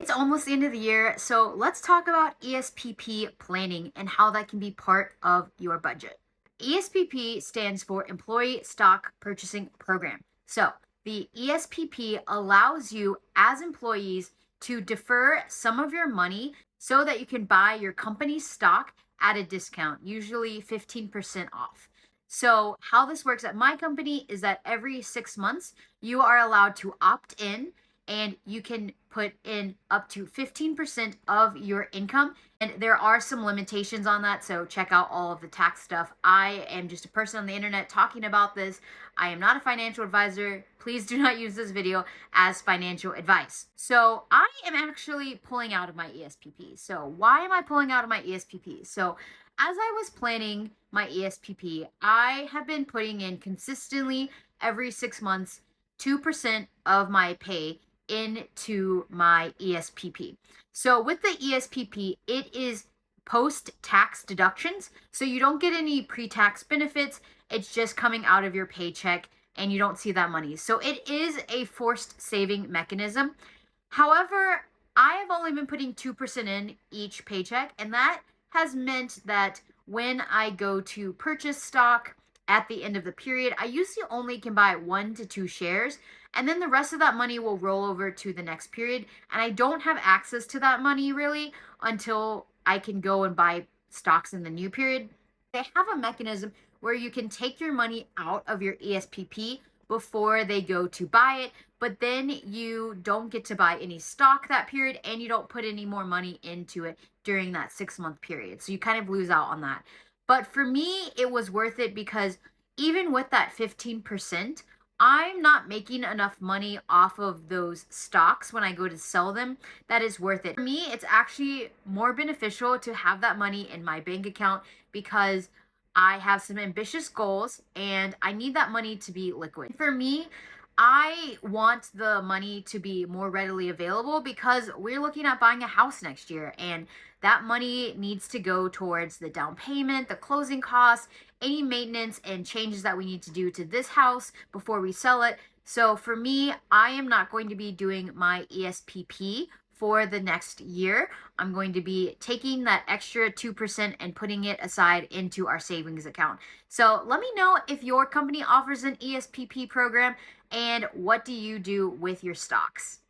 It's almost the end of the year, so let's talk about ESPP planning and how that can be part of your budget. ESPP stands for Employee Stock Purchasing Program. So, the ESPP allows you as employees to defer some of your money so that you can buy your company's stock at a discount, usually 15% off. So, how this works at my company is that every 6 months, you are allowed to opt in and you can put in up to 15% of your income. And there are some limitations on that. So check out all of the tax stuff. I am just a person on the internet talking about this. I am not a financial advisor. Please do not use this video as financial advice. So I am actually pulling out of my ESPP. So why am I pulling out of my ESPP? So as I was planning my ESPP, I have been putting in consistently every 6 months 2% of my pay into my ESPP. So with the ESPP, it is post tax deductions. So you don't get any pre tax benefits. It's just coming out of your paycheck and you don't see that money. So it is a forced saving mechanism. However, I have only been putting 2% in each paycheck, and that has meant that when I go to purchase stock at the end of the period, I usually only can buy 1 to 2 shares, and then the rest of that money will roll over to the next period. And I don't have access to that money really until I can go and buy stocks in the new period. They have a mechanism where you can take your money out of your ESPP before they go to buy it, but then you don't get to buy any stock that period and you don't put any more money into it during that 6 month period. So you kind of lose out on that. But for me, it was worth it because even with that 15%, I'm not making enough money off of those stocks when I go to sell them. That is worth it. For me, it's actually more beneficial to have that money in my bank account because I have some ambitious goals and I need that money to be liquid. For me, I want the money to be more readily available because we're looking at buying a house next year, and that money needs to go towards the down payment, the closing costs, any maintenance and changes that we need to do to this house before we sell it. So for me, I am not going to be doing my ESPP for the next year. I'm going to be taking that extra 2% and putting it aside into our savings account. So let me know if your company offers an ESPP program and what do you do with your stocks.